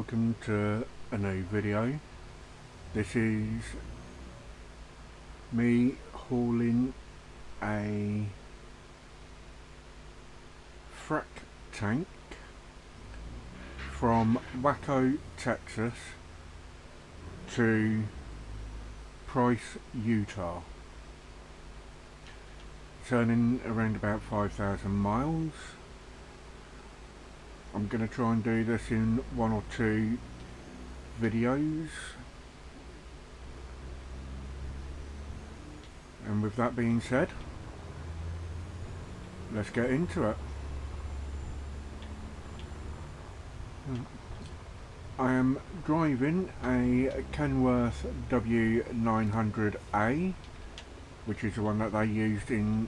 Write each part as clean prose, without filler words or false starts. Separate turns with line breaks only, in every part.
welcome to a new video. This is me hauling a frac tank from Waco, Texas to Price, Utah, turning around about 5,000 miles. I'm going to try and do this in one or two videos, and with that being said, let's get into it. I am driving a Kenworth W900A, which is the one that they used in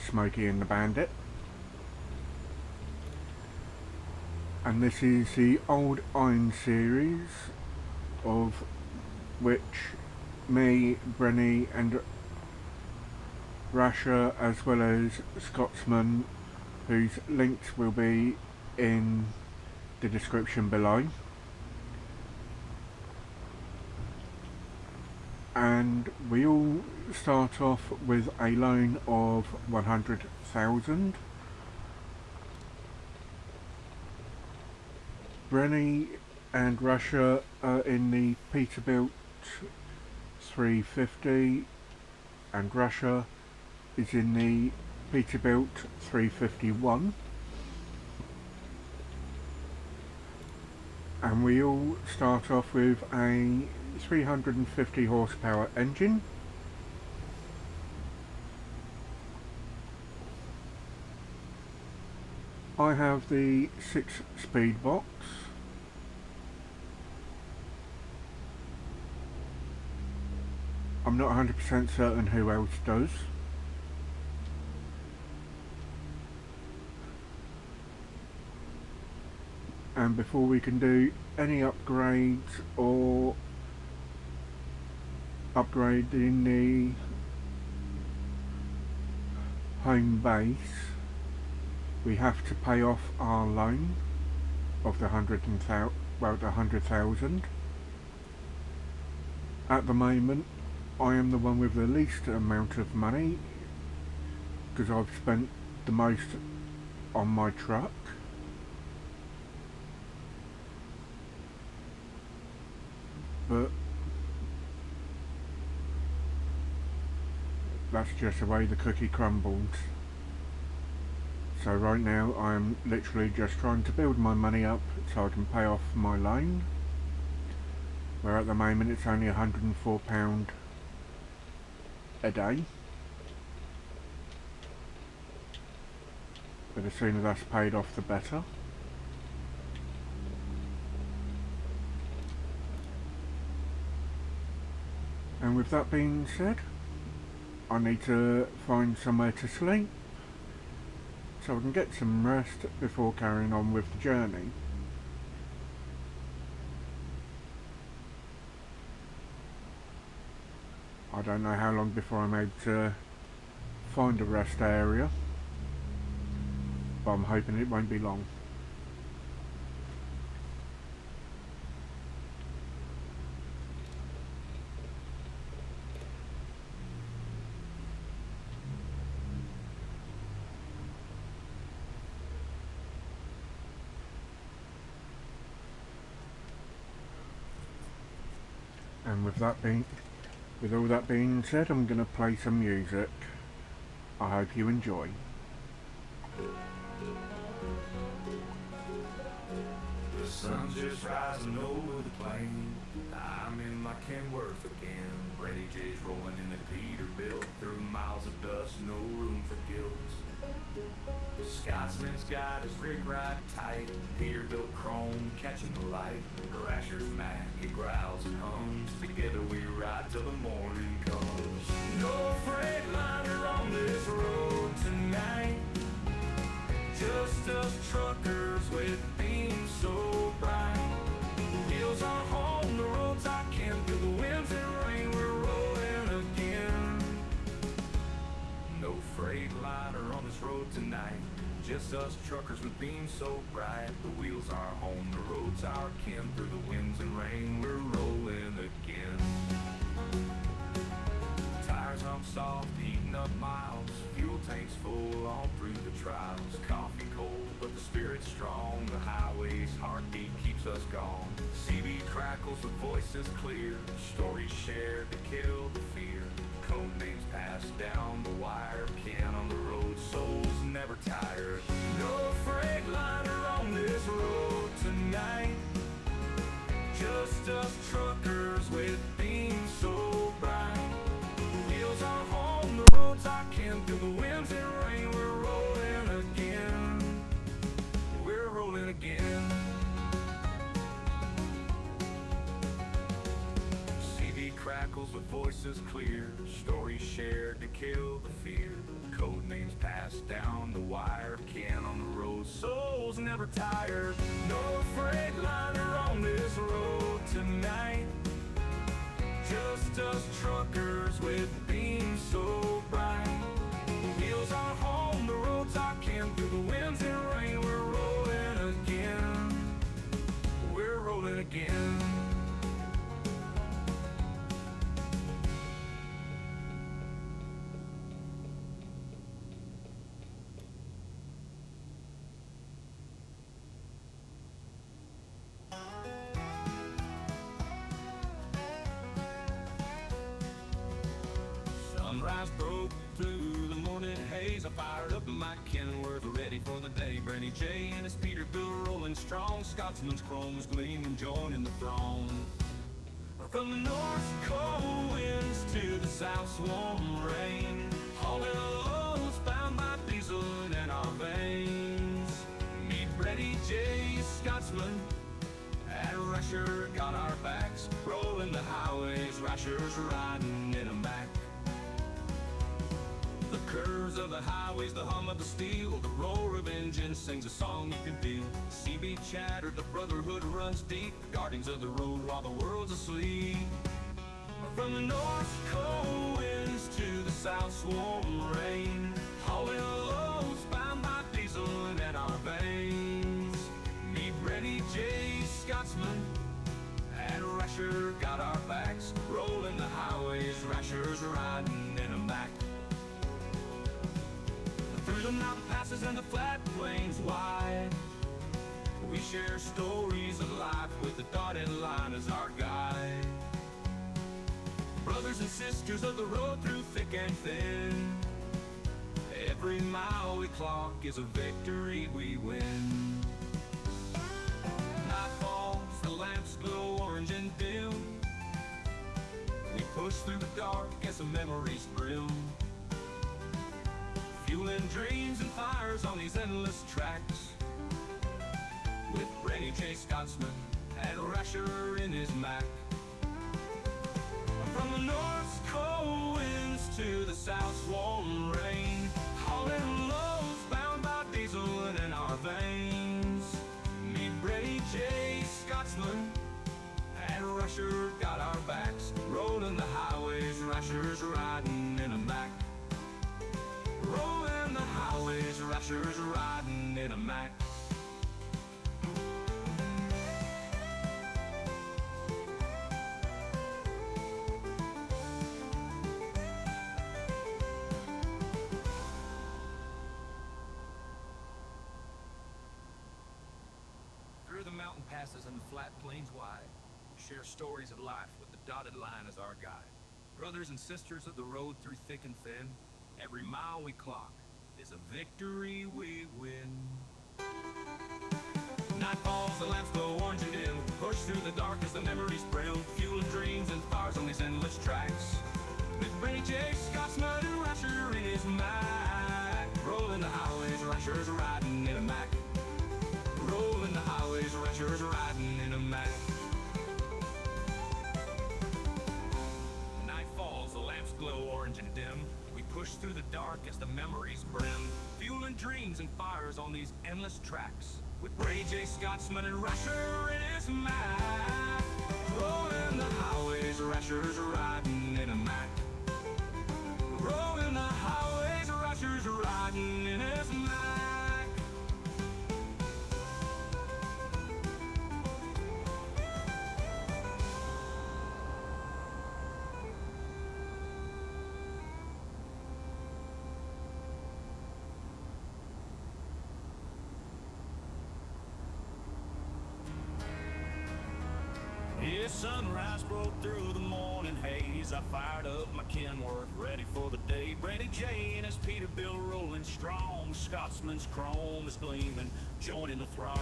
Smokey and the Bandit. And this is the old Iron series, of which me, Brenny and Rasher, as well as Scotsman, whose links will be in the description below. And we all start off with a loan of 100,000. Brenny and Rasher are in the Peterbilt 350, and Rasher is in the Peterbilt 351. And we all start off with a 350 horsepower engine. I have the 6-speed box. I'm not 100% certain who else does. And before we can do any upgrades or upgrading the home base, we have to pay off our loan of the 100,000. At the moment, I am the one with the least amount of money because I've spent the most on my truck. But that's just the way the cookie crumbles. So right now I'm literally just trying to build my money up so I can pay off my loan, where at the moment it's only £104 a day. But the sooner that's paid off the better. And with that being said, I need to find somewhere to sleep so I can get some rest before carrying on with the journey. I don't know how long before I'm able to find a rest area, but I'm hoping it won't be long. And with all that being said, I'm going to play some music. I hope you enjoy.
The sun's just rising over the plain. I'm in my Kenworth again. BrennyJ's rolling in the Peterbilt. Through miles of dust, no room for guilt. Scotsman's got his rig right tight. Peterbilt chrome catching the light. Rasher's Mac, he growls and hums. Together we ride till the morning comes. No freightliner on this road tonight. Just us truckers with beams so bright. Wheels are home, the roads I can feel the winds and rain. We're rolling again. No freightliner on this road tonight. Just us truckers with beams so bright. The wheels are home, the road's our kin. Through the winds and rain, we're rolling again. Tires hum soft, eating up miles. Fuel tanks full all through the trials. Coffee cold, but the spirit's strong. The highway's heartbeat keeps us gone. CB crackles, the voices clear. Stories shared to kill the fear. Code names passed down the wire. Can on the road, souls never tired. No freightliner on this road tonight. Just us truckers with beams so bright. Wheels are home, the roads are kin. Through the winds and rain, we're rolling again. We're rolling again. CB crackles with voices clear. Stories shared to kill the fear. Code names passed down the wire. Can on the road, souls never tired. No freightliner on this road tonight. Just us truckers with beams so bright. Wheels are home, the roads are kin. Through the winds and rain, we're rolling again. We're rolling again. Sunrise broke through the morning haze. I fired up my Kenworth, ready for the day. BrennyJ and his Peterbilt rolling strong. Scotsman's chrome's gleaming, joining the throng. From the north cold winds to the south warm rain, hauling loads bound by diesel in our veins. Meet BrennyJ, Scotsman, and Rasher got our backs. Rolling the highways, Rasher's riding in a Mac. The curves of the highways, the hum of the steel, the roar of engines sings a song you can feel. CB chatter, the brotherhood runs deep, guardians of the road while the world's asleep. From the north cold winds to the south warm rain, hauling loads bound by diesel in our veins. Meet BrennyJ, Scotsman, and Rasher got our backs. Rolling the highways, Rasher's riding in a Mac. Through the mountain passes and the flat plains wide, we share stories of life with the dotted line as our guide. Brothers and sisters of the road through thick and thin, every mile we clock is a victory we win. Night falls, the lamps glow orange and dim. We push through the dark as the memories brim. Fueling dreams and fires on these endless tracks, with BrennyJ, Scotsman, and Rasher in his Mac. From the north's cold winds to the south's warm rain, hauling loads bound by diesel in our veins. Meet BrennyJ, Scotsman, and Rasher got our backs. Rolling the highways, Rasher's riding in a Mac. Rolling the highways, Rasher's riding in a Mac. Through the mountain passes and the flat plains wide, we share stories of life with the dotted line as our guide. Brothers and sisters of the road through thick and thin, every mile we clock is a victory we win. Night falls, the lamps glow orange and dim. Push through the dark as the memories brim. Fueling dreams and fires on these endless tracks, with BrennyJ, Scotsman, and Rasher in his Mac. Rolling the highways, Rasher's riding in a Mac. Rolling the highways, Rasher's riding in a Mac. Night falls, the lamps glow orange and dim. We push through the dark as the memories brim. Fueling dreams and fires on these endless tracks, with BrennyJ, Scotsman, and Rasher in his Mac. Rolling the highways, Rasher's riding in a Mac. Rolling the highways, Rasher's riding in his Mac. Yeah, sunrise broke through the morning haze. I fired up my Kenworth, ready for the day. BrennyJ and his Peterbilt rolling strong. Scotsman's chrome is gleaming, joining the throng.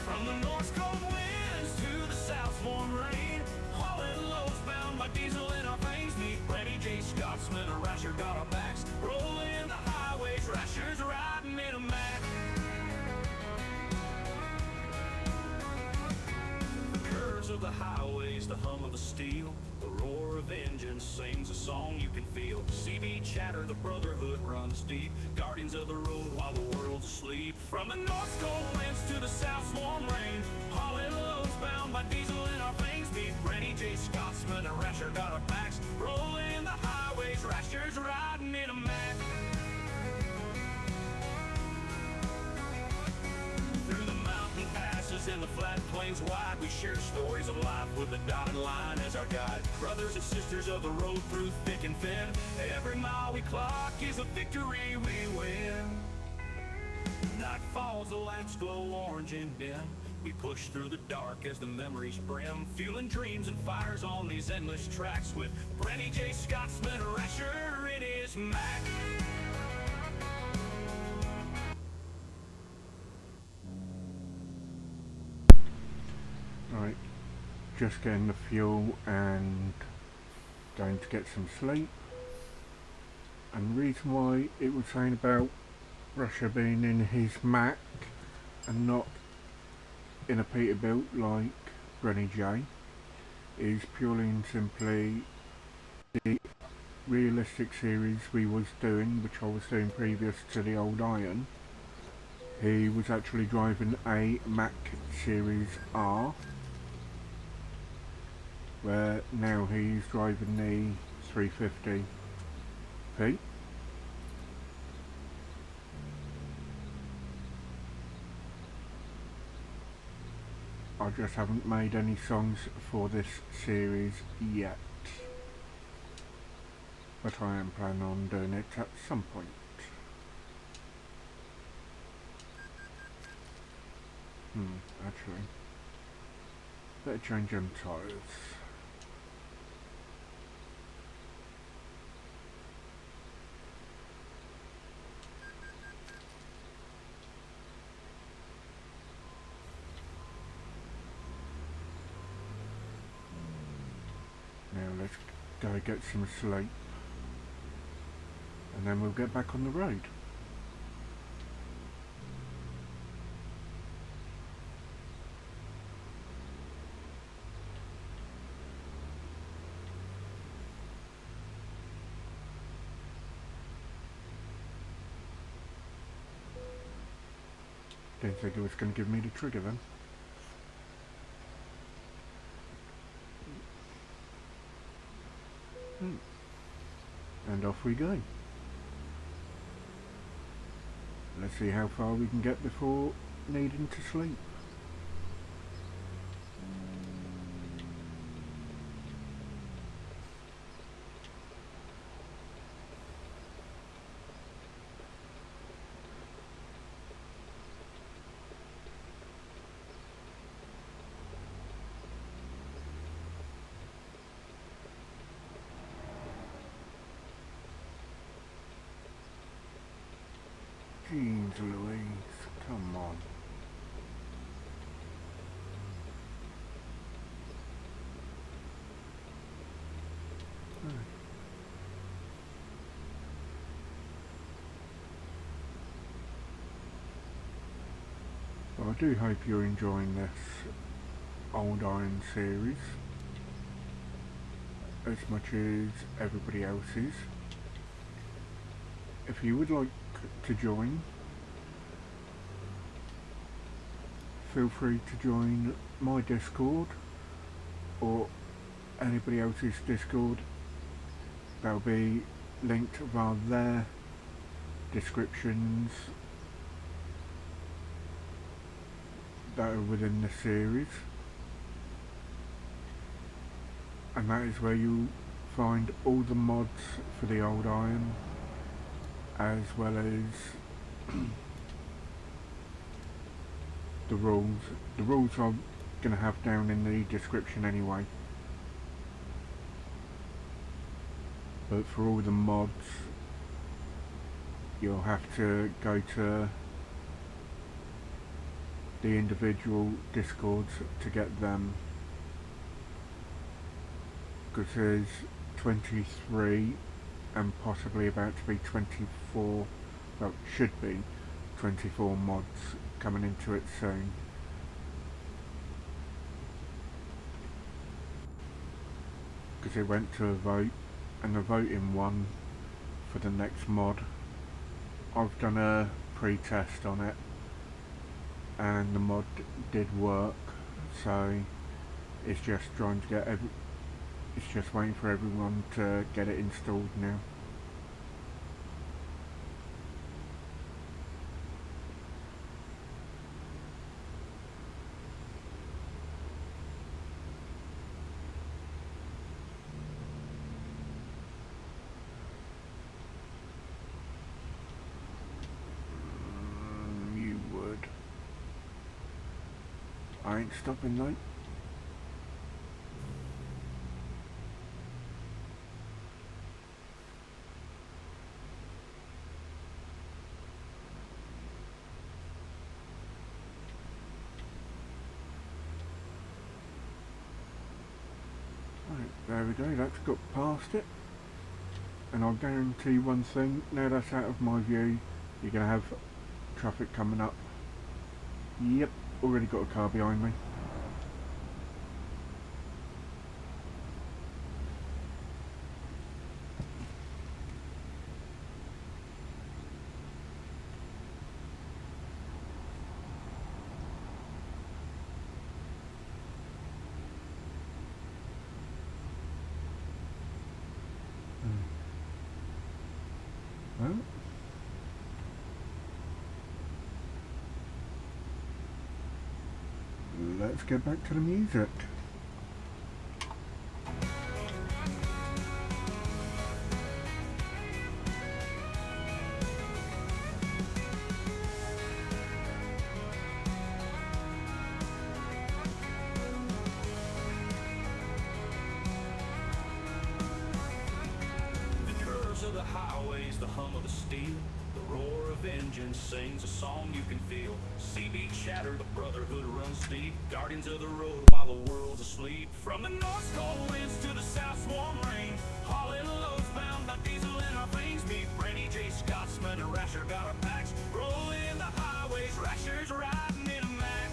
From the north cold winds to the south warm rain, hauling loads bound by diesel in our veins. Meet BrennyJ, Scotsman, a Rasher got our backs. Rolling the highways, Rasher's riding in a Mac. Of the highways, the hum of the steel, the roar of engines sings a song you can feel. CB chatter, the brotherhood runs deep, guardians of the road while the world's asleep. From the north cold winds to the south's warm rain, hauling loads bound by diesel in our veins. Meet BrennyJ, Scotsman, and Rasher got our backs. Rolling the highways, Rasher's riding in a Mac. Through the mountain passes and the flat plains wide, we share stories of life with the dotted line as our guide. Brothers and sisters of the road through thick and thin, every mile we clock is a victory we win. Night falls, the lamps glow orange and dim. We push through the dark as the memories brim, fueling dreams and fires on these endless tracks with BrennyJ, Scotsman, Rasher in his Mac.
Right, just getting the fuel and going to get some sleep. And the reason why it was saying about Rasher being in his Mac and not in a Peterbilt like BrennyJ is purely and simply the realistic series we was doing, which I was doing previous to the old iron. He was actually driving a Mac Series R, where now he's driving the 350p. I just haven't made any songs for this series yet, but I am planning on doing it at some point. Actually, better change them tyres. Now let's go get some sleep, and then we'll get back on the road. Didn't think it was going to give me the trigger then. And off we go. Let's see how far we can get before needing to sleep. Jeez Louise, come on. Well, I do hope you're enjoying this Old Iron series as much as everybody else is. If you would like to join, feel free to join my Discord or anybody else's Discord. They'll be linked via their descriptions that are within the series, and that is where you'll find all the mods for the Old Iron, as well as the rules. The rules are going to have down in the description anyway. But for all the mods, you'll have to go to the individual discords to get them, because there's 23 and possibly about to be 24, well, should be 24 mods coming into it soon. Because it went to a vote, and the voting won for the next mod. I've done a pre-test on it, and the mod did work, so it's just trying to get it's just waiting for everyone to get it installed now. You would. I ain't stopping though. Right, there we go, that's got past it. And I'll guarantee one thing, now that's out of my view, you're going to have traffic coming up. Yep, already got a car behind me. Well, let's get back to the music.
Of the highways, the hum of the steel, the roar of engines sings a song you can feel. Sea beat shatter, the brotherhood runs deep, guardians of the road while the world's asleep. From the north cold winds to the south warm rain, hauling loads bound by diesel in our veins. Meet BrennyJ, Scotsman, and Rasher got our packs, rolling the highways, Rasher's riding in a Mac.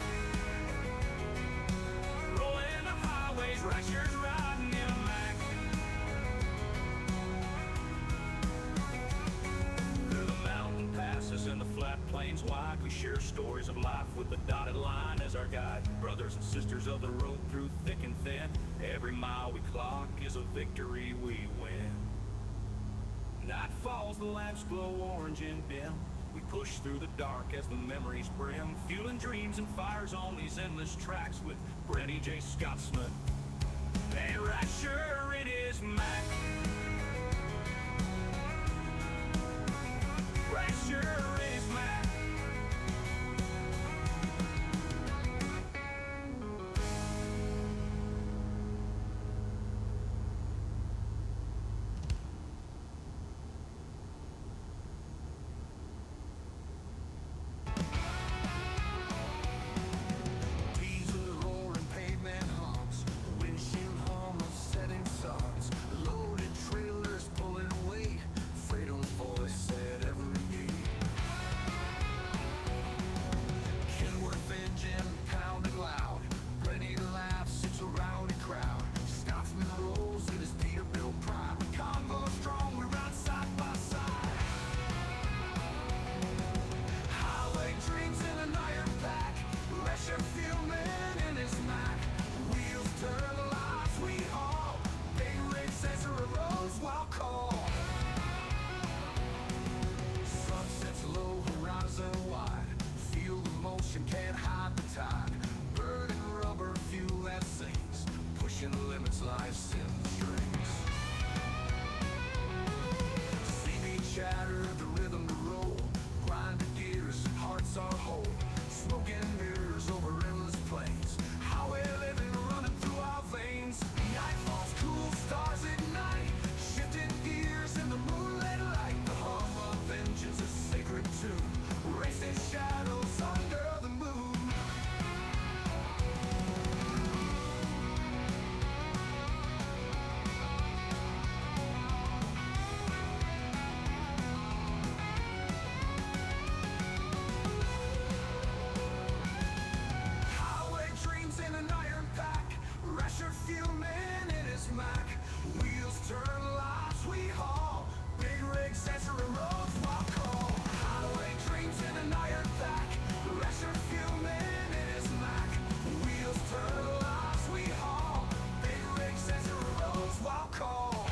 Rolling the highways, Rasher's riding in a Mac. In the flat plains wide, we share stories of life with the dotted line as our guide. Brothers and sisters of the road through thick and thin, every mile we clock is a victory we win. Night falls, the lamps glow orange and dim. We push through the dark as the memories brim, fueling dreams and fires on these endless tracks with BrennyJ, Scotsman, and Rasher in his Mac. Rasher is Mac. Teens with roaring pavement humps, windshield hum of setting suns, low and now you're back. Rasher fuming in his Mac. Wheels turn, lives we haul. Big rig says the roads while call.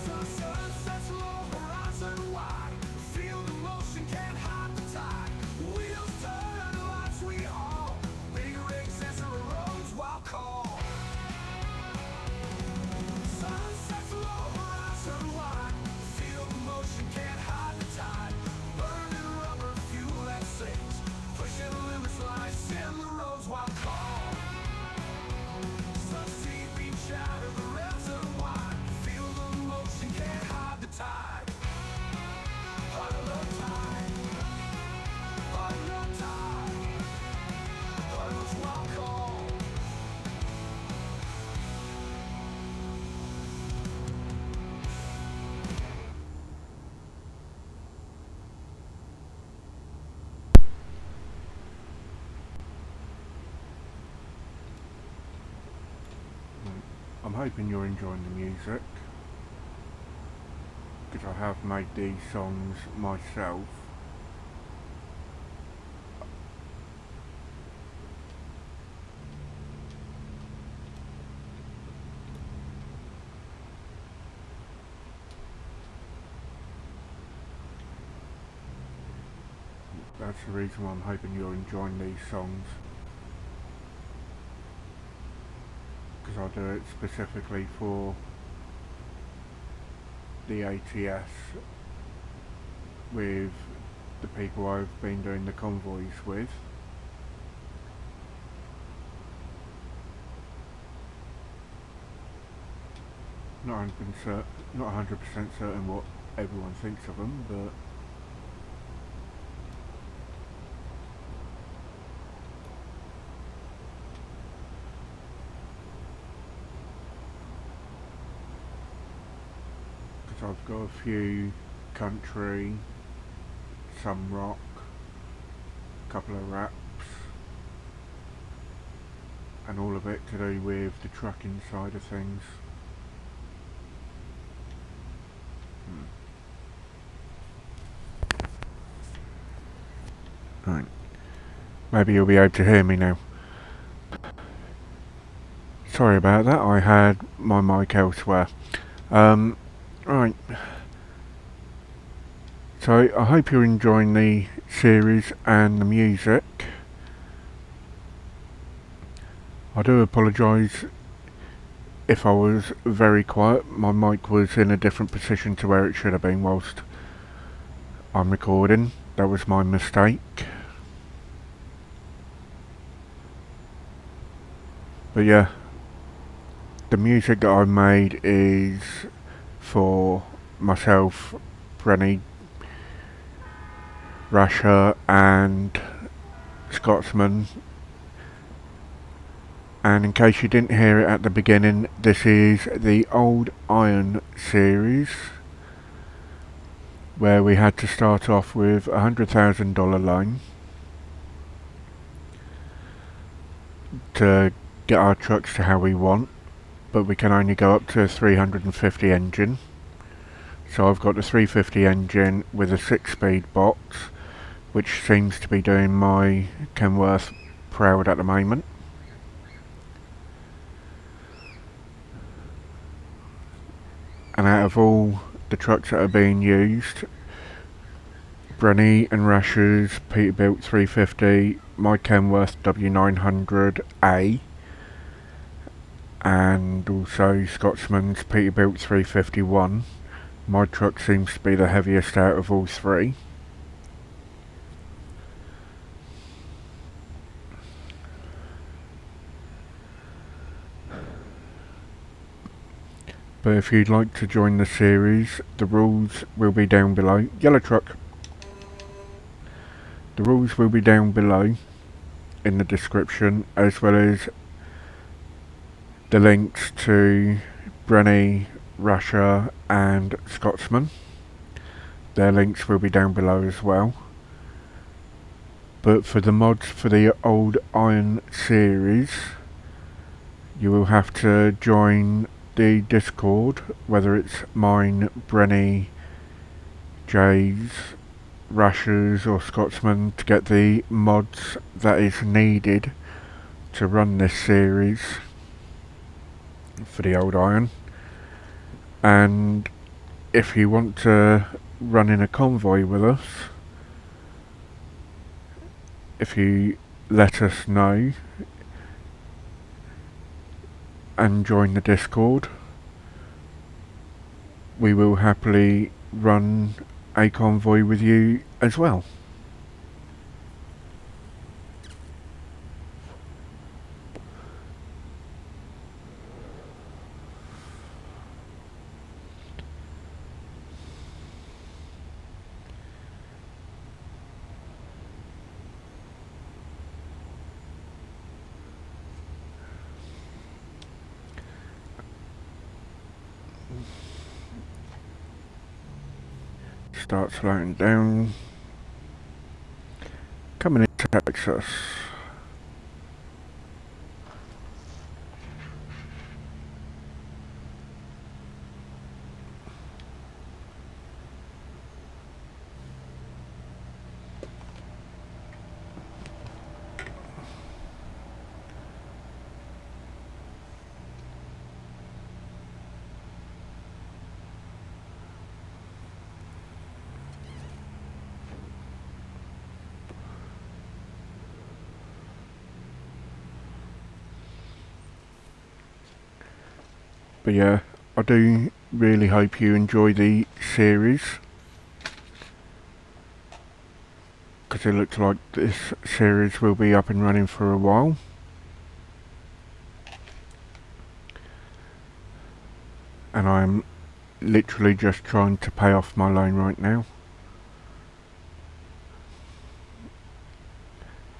Sunsets low, horizon wide. Feel the motion, can't hide the tide. Wheels turn, lights we haul. Big rig says the roads while call. Sunsets low, horizon wide. Feel the motion, can't hide the tide. Burning rubber, fuel that sinks. Pushing limits, lights in the roads while call. Sun's teeth beam shatter, the rails unwind. Feel the motion, can't hide the tide. Heart of the tide. Heart of the tide. Puddles while call.
I'm hoping you're enjoying the music, because I have made these songs myself. That's the reason why I'm hoping you're enjoying these songs, because I do it specifically for the ATS with the people I've been doing the convoys with. Not 100% certain what everyone thinks of them, but because I've got a few country, some rock, a couple of raps, and all of it to do with the trucking side of things. Right. Maybe you'll be able to hear me now. Sorry about that, I had my mic elsewhere. Right. So I hope you're enjoying the series and the music. I do apologise if I was very quiet. My mic was in a different position to where it should have been whilst I'm recording. That was my mistake. But yeah, the music that I made is for myself, Brenny, Rasher and Scotsman. And in case you didn't hear it at the beginning, this is the Old Iron series, where we had to start off with a $100,000 loan to get our trucks to how we want, but we can only go up to a 350 engine. So I've got the 350 engine with a 6-speed box, which seems to be doing my Kenworth proud at the moment. And out of all the trucks that are being used, Brenny and Rasher's Peterbilt 350, my Kenworth W900A, and also Scotsman's Peterbilt 351, my truck seems to be the heaviest out of all three. But if you'd like to join the series, the rules will be down below. Yellow truck. The rules will be down below in the description, as well as the links to Brenny, Rasher and Scotsman. Their links will be down below as well. But for the mods for the Old Iron series, you will have to join the Discord, whether it's mine, Brenny, Jay's, Rashers or Scotsman to get the mods that is needed to run this series for the old iron. And if you want to run in a convoy with us, if you let us know and join the Discord, we will happily run a convoy with you as well. Start slowing down. Coming into Texas. But yeah, I do really hope you enjoy the series, because it looks like this series will be up and running for a while. And I'm literally just trying to pay off my loan right now.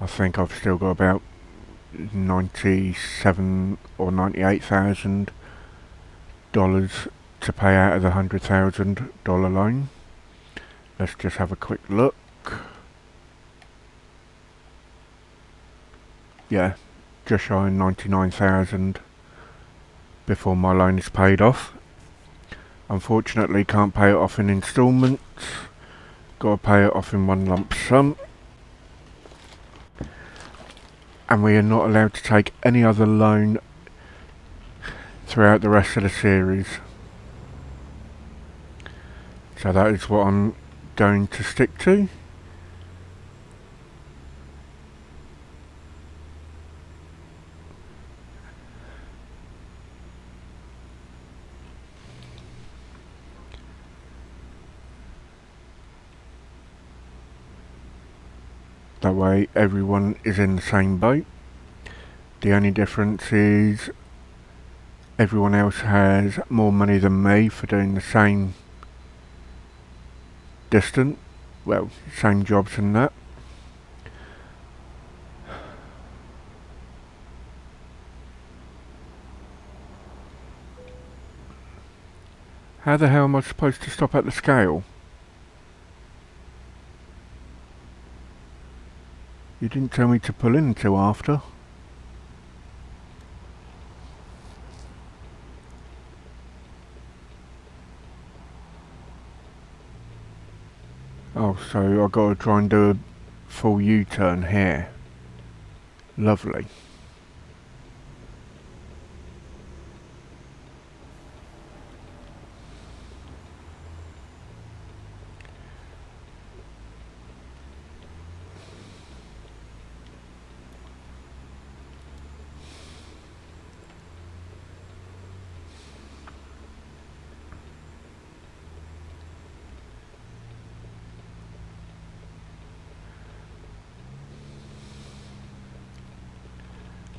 I think I've still got about 97 or $98,000 to pay out of the $100,000 loan. Let's just have a quick look. Yeah, just shy of 99,000 before my loan is paid off. Unfortunately, can't pay it off in instalments. Got to pay it off in one lump sum. And we are not allowed to take any other loan throughout the rest of the series. So that is what I'm going to stick to. That way everyone is in the same boat. The only difference is everyone else has more money than me for doing the same distance. Well, same jobs and that. How the hell am I supposed to stop at the scale? You didn't tell me to pull in until after. Oh, so I've got to try and do a full U-turn here. Lovely.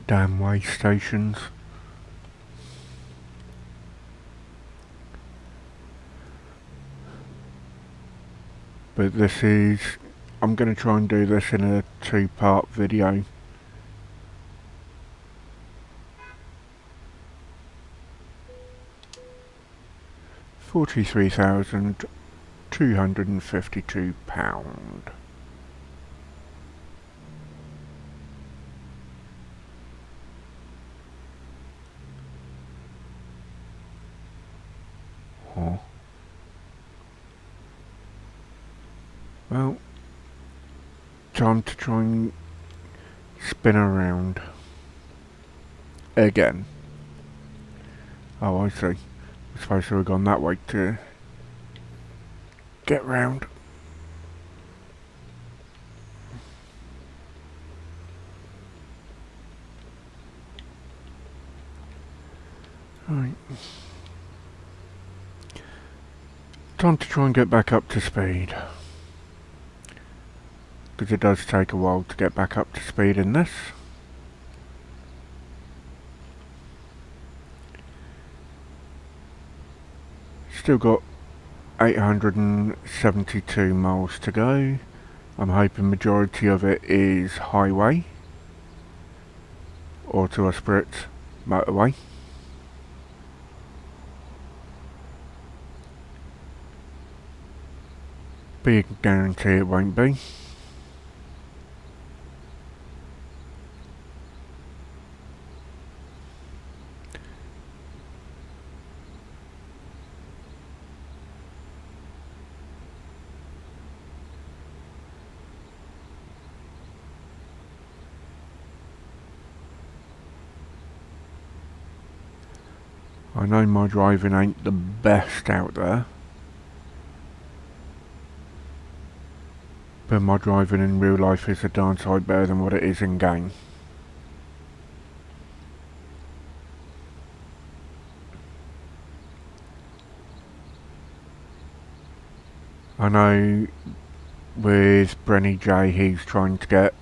Damn way stations. But this is... I'm going to try and do this in a 2-part video. £43,252. Huh. Well, Time to try and spin around again. Oh, I see. I suppose I would have gone that way to get round. Right. Time to try and get back up to speed. Because it does take a while to get back up to speed in this. Still got 872 miles to go. I'm hoping majority of it is highway or to a split motorway. But you can guarantee it won't be. I know my driving ain't the best out there, but my driving in real life is a darn sight better than what it is in game. I know with BrennyJ he's trying to get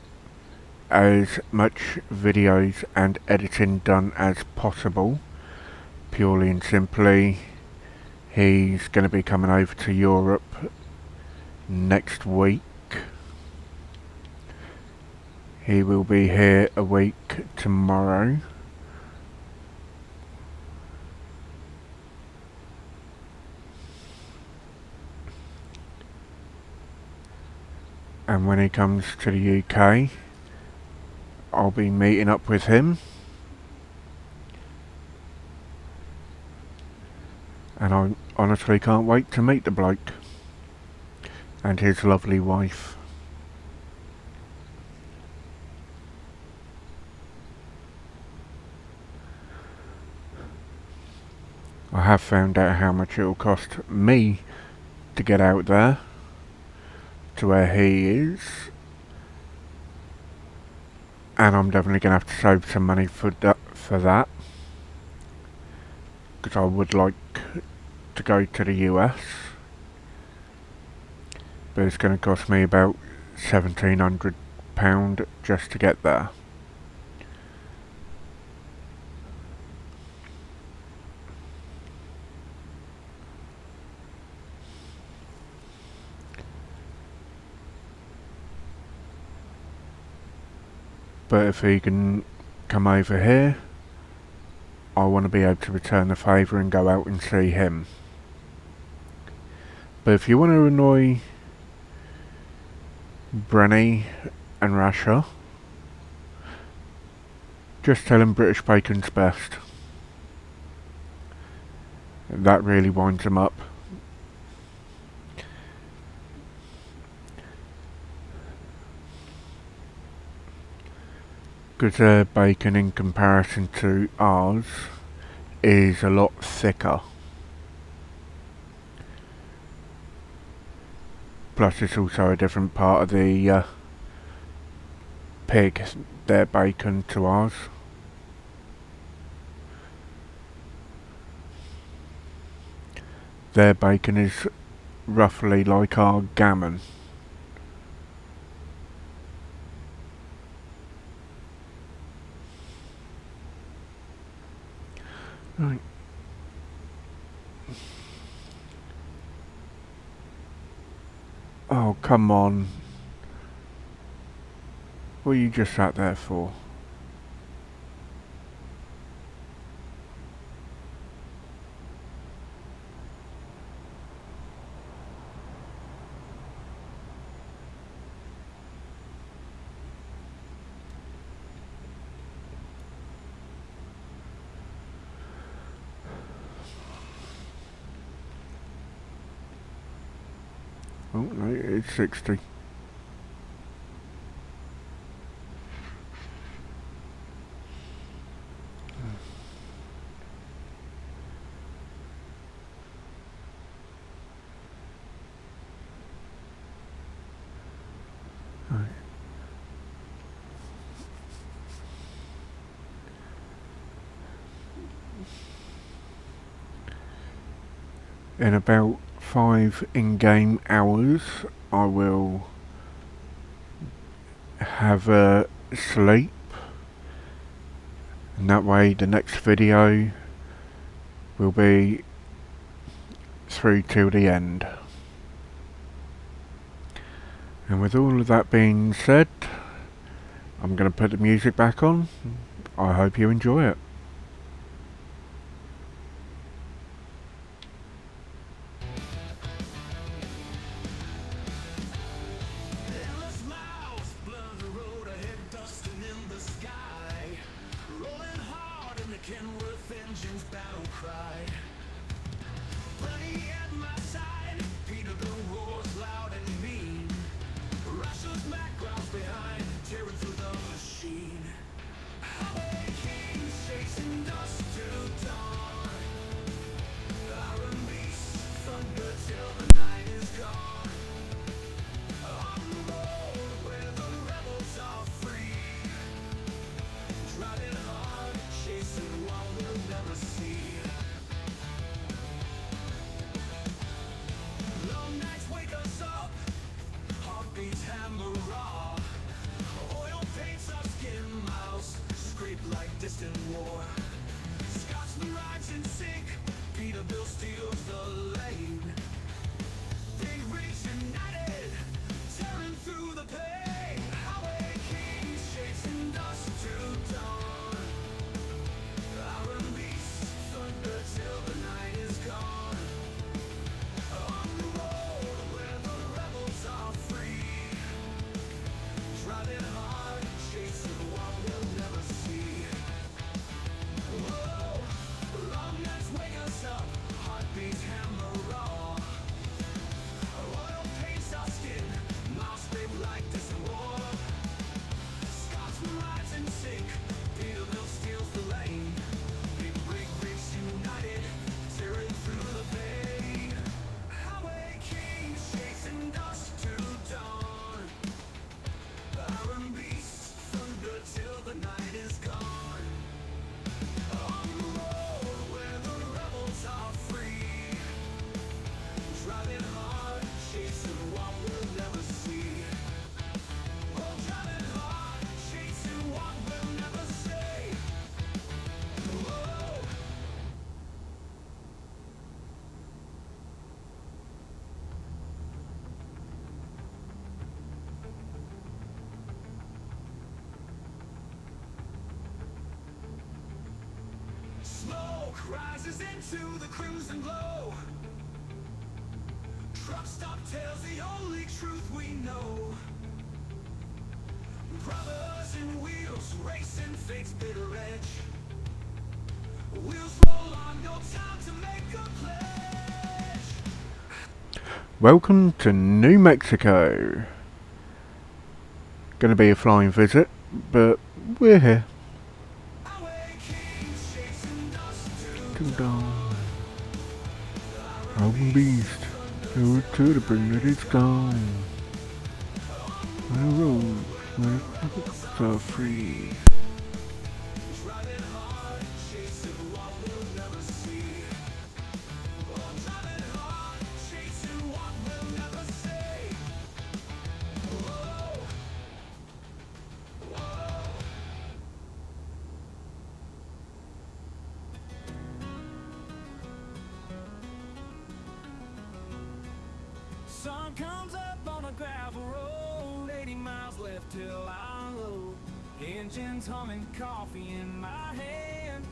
as much videos and editing done as possible. Purely and simply, he's going to be coming over to Europe next week. He will be here a week tomorrow. And when he comes to the UK, I'll be meeting up with him. And I honestly can't wait to meet the bloke and his lovely wife. I have found out how much it will cost me to get out there to where he is, and I'm definitely going to have to save some money for that, because I would like to go to the US, but it's going to cost me about £1,700 just to get there. But if he can come over here, I want to be able to return the favour and go out and see him. But if you want to annoy Brenny and Rasher, just tell him British bacon's best. That really winds him up. Because their bacon in comparison to ours is a lot thicker. Plus it's also a different part of the pig, their bacon to ours. Their bacon is roughly like our gammon. Right. Oh, come on. What are you just sat there for? Oh, no, it's 60. in about 5 in-game hours I will have a sleep, and that way the next video will be through till the end. And with all of that being said, I'm going to put the music back on. I hope you enjoy it.
Endless miles, blur the road ahead, dusting in the sky. Rolling hard in the Kenworth engine's battle cry. Brenny at my side, Peterbilt roars loud and mean. Rasher Wagon growls behind, tearing through the machine. Highway kings chasing dust to dawn. Iron beasts thunder till the night is gone. On the road where the rebels are free, driving hard, chasing what we'll never see. Long nights wake us up, heartbeats hammer raw. Oil paints our skin, miles scrape like distant war. Scotsman rides in sync, Peterbilt steals the lane. Big reach united, tearing through the pain. Highway kings chasing dust to dawn. Iron beasts thunder till the night is gone. On the road where the rebels are free, driving hard, chasing what we'll never see. Whoa, long nights wake us up, heartbeats hammer raw. Oil paints our skin, miles scrape like distant war. Scotsman rides in sync, Peterbilt steals the lane. Big rig rigs united, tearing through the pain. Highway kings chasing dust to dawn. Iron beasts thunder till the night is gone. On the road where the rebels are free, driving hard, chasing what we'll never see. Oh, driving hard, chasing what we'll never see. Whoa. Smoke rises into the crimson glow. Truck stop tells the only truth we know. Brothers in wheels, racing fate's bitter edge. Wheels roll on, no time to make a pledge.
Welcome to New Mexico. Gonna be a flying visit, but we're here.
Highway kings chasing dust to
To dawn. Iron beast, over to the bring that it's gone. On the road where the rebels are free.
driving hard, chasing what we'll never see. Oh, driving hard, chasing what we'll never see. Whoa. Whoa. Sun comes up on a gravel road, 80 miles left till I unload. Engines humming, coffee in my hand,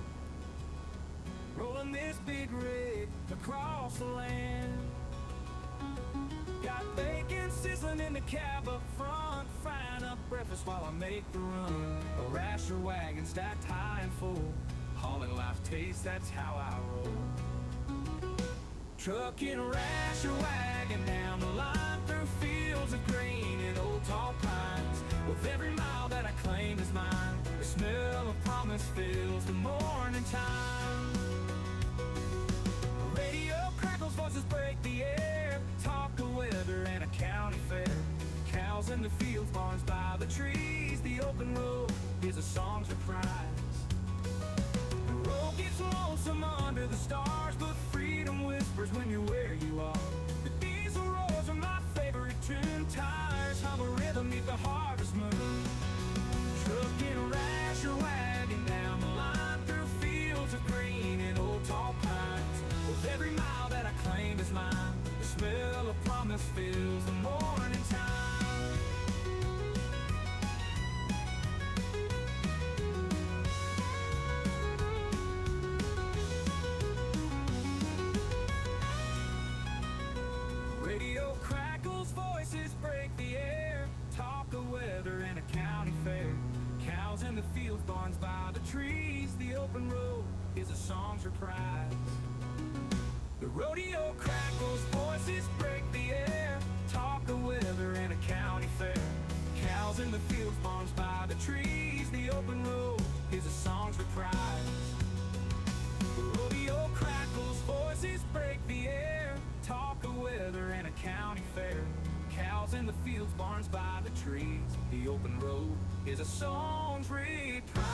rolling this big rig across the land. Got bacon sizzling in the cab up front, frying up breakfast while I make the run. A Rasher Wagon stacked high and full, hauling life taste, that's how I roll. Trucking a Rasher Wagon down the line, through fields of green and old tall pines. With every mile that I claim is mine, the smell of promise fills the morning time. Radio crackles, voices break the air, talk of weather and a county fair. Cows in the fields, barns by the trees, the open road is a song's reprise. The road gets lonesome under the stars, but freedom whispers when you're wearing mind. The smell of promise fills the morning time. Radio crackles, voices break the air. Talk the weather in a county fair. Cows in the fields, barns by the trees. The open road is a song's reprise. The rodeo crackles, voices break the air. Talk the weather in a county fair. Cows in the fields, barns by the trees. The open road is a song's reprise. The rodeo crackles, voices break the air. Talk the weather in a county fair. Cows in the fields, barns by the trees. The open road is a song's reprise.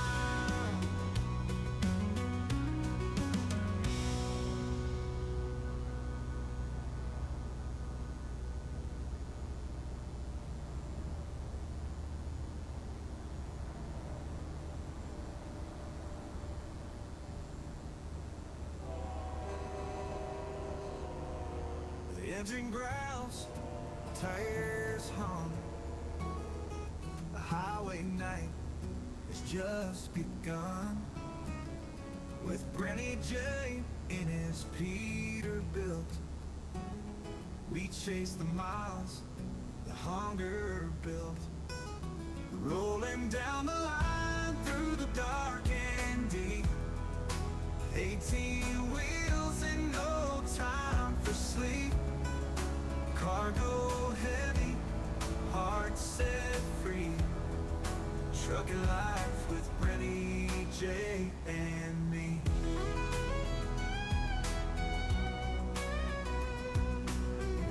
The engine growls, tires hum. The highway night has just begun. With BrennyJ in his Peterbilt, we chase the miles the hunger built. Rolling down the line through the dark and deep. 18 wheels and no time for sleep. Cargo heavy, heart set free. Trucking life with BrennyJ and me.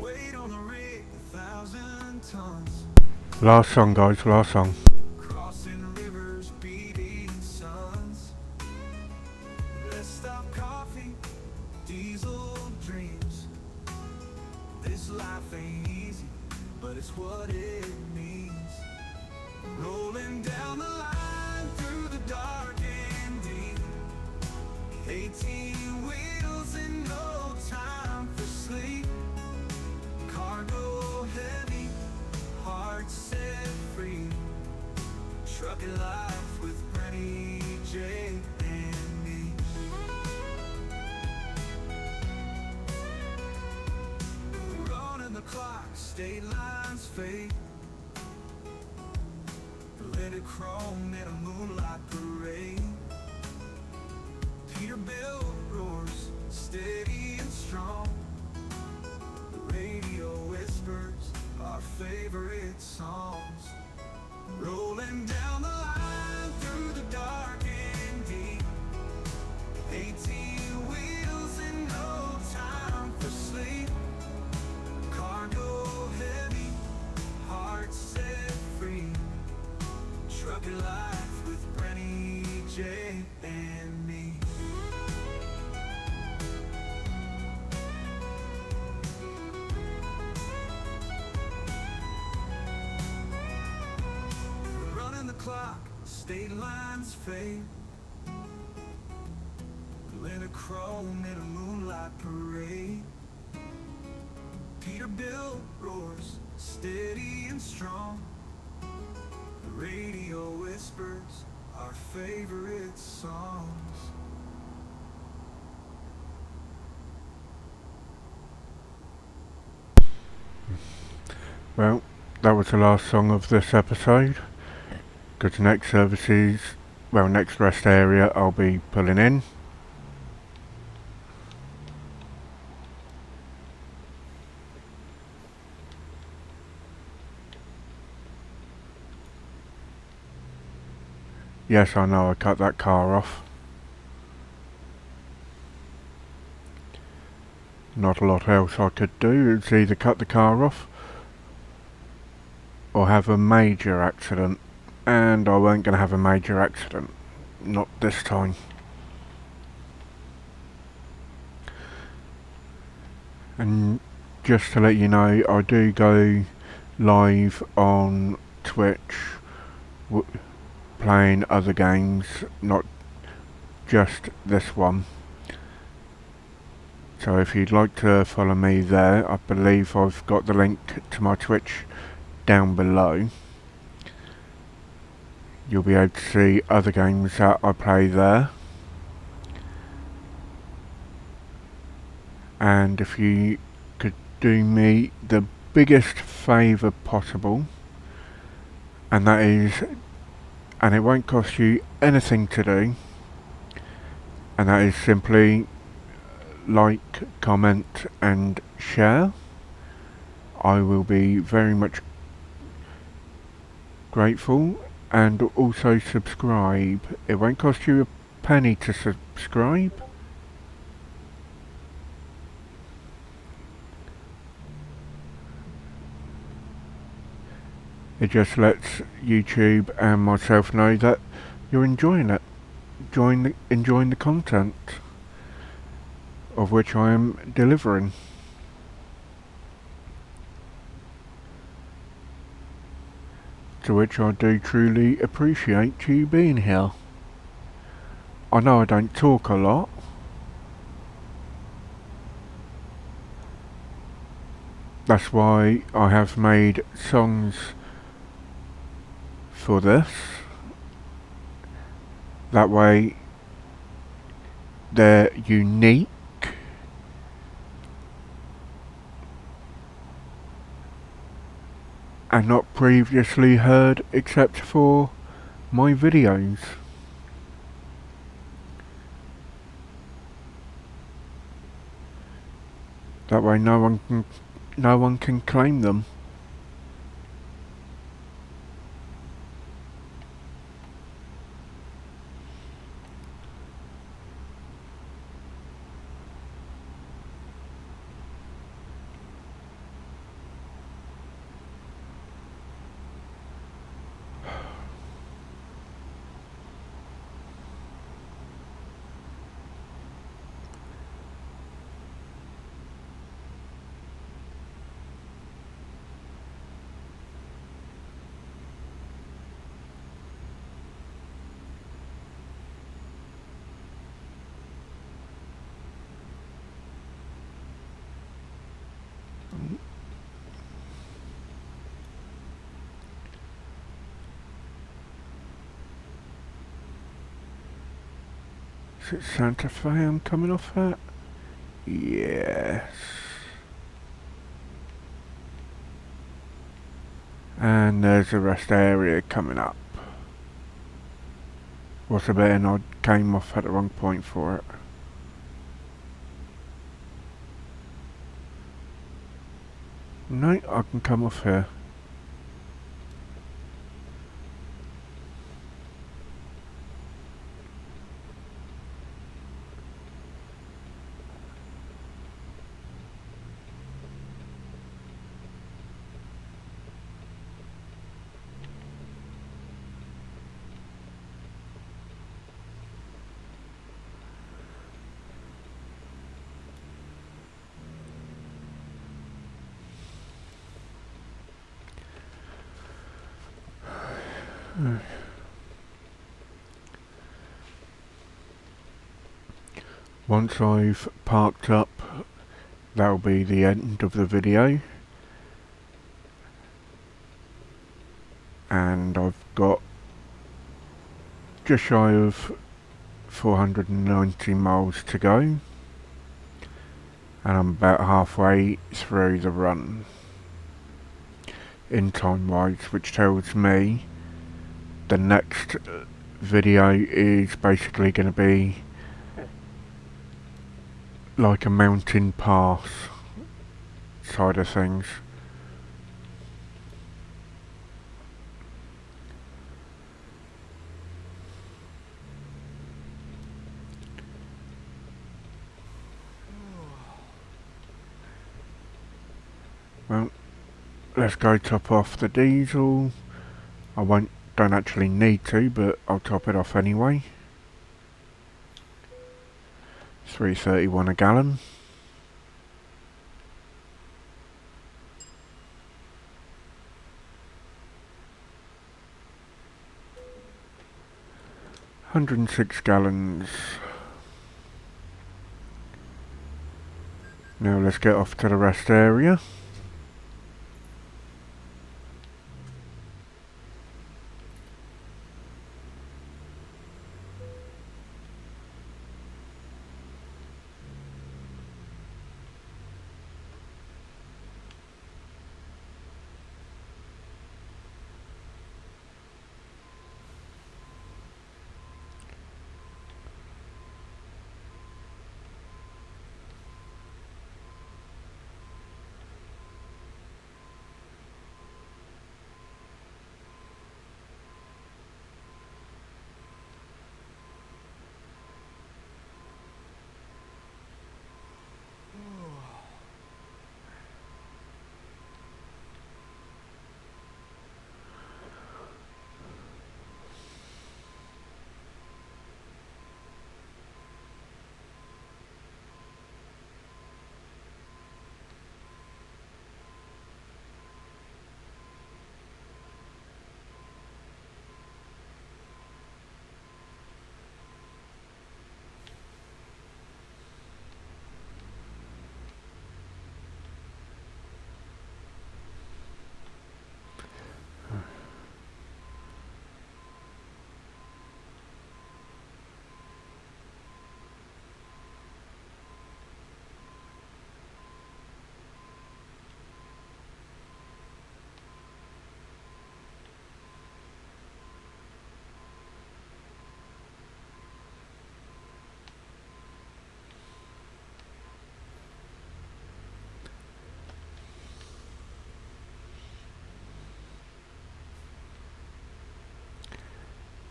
Weight on the rig, 1,000 tons.
Last song, guys, last song.
Crossing rivers, beating suns. Let's stop coffee, diesel dreams. This life ain't easy, but it's what it means. Rolling down the line through the dark and deep. 18 wheels and no time for sleep. Cargo heavy, heart set free. Trucking life with BrennyJ and me. Running the clock, state lines fade. Let it chrome in a moonlight parade. Peterbilt roars, steady and strong. The radio whispers our favorite songs. Rolling down the line through the dark and deep. 18 wheels and no time for sleep. Cargo heavy, heart set free. Trucking life with BrennyJ and me. Running the clock, state lines fade. Glitter chrome in a moonlight parade. Peterbilt roars, steady and strong. The radio whispers our favorite songs.
Well, that was the last song of this episode. Because the next services, well, next rest area I'll be pulling in. Yes, I know I cut that car off. Not a lot else I could do. It's either cut the car off or have a major accident. And I weren't going to have a major accident. Not this time. And just to let you know, I do go live on Twitch playing other games, not just this one. So if you'd like to follow me there, I believe I've got the link to my Twitch down below. You'll be able to see other games that I play there. And if you could do me the biggest favour possible, and that is, and it won't cost you anything to do, and that is simply like, comment and share. I will be very much grateful. And also subscribe. It won't cost you a penny to subscribe. It just lets YouTube and myself know that you're enjoying it, enjoying the content of which I am delivering. To which I do truly appreciate you being here. I know I don't talk a lot. That's why I have made songs for this. That way they're unique. And not previously heard except for my videos. That way no one can claim them. Is it Santa Fe I'm coming off at? Yes. And there's a rest area coming up. What's a bit, and I came off at the wrong point for it. No, I can come off here. Once I've parked up, that'll be the end of the video. And I've got just shy of 490 miles to go. And I'm about halfway through the run in time-wise, which tells me the next video is basically going to be like a mountain pass side of things. Well, let's go top off the diesel. Don't actually need to, but I'll top it off anyway. 3.31 a gallon. $106 gallons. Now let's get off to the rest area.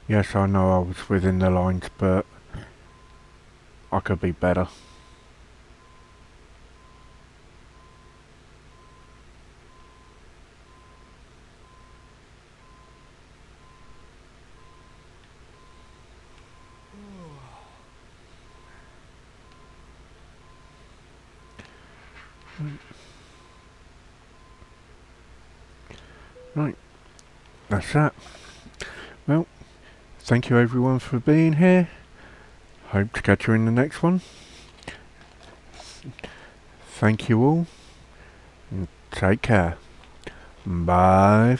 Yes, I know I was within the lines, but I could be better. Right, that's that. Well, thank you everyone for being here. Hope to catch you in the next one. Thank you all, and take care. Bye.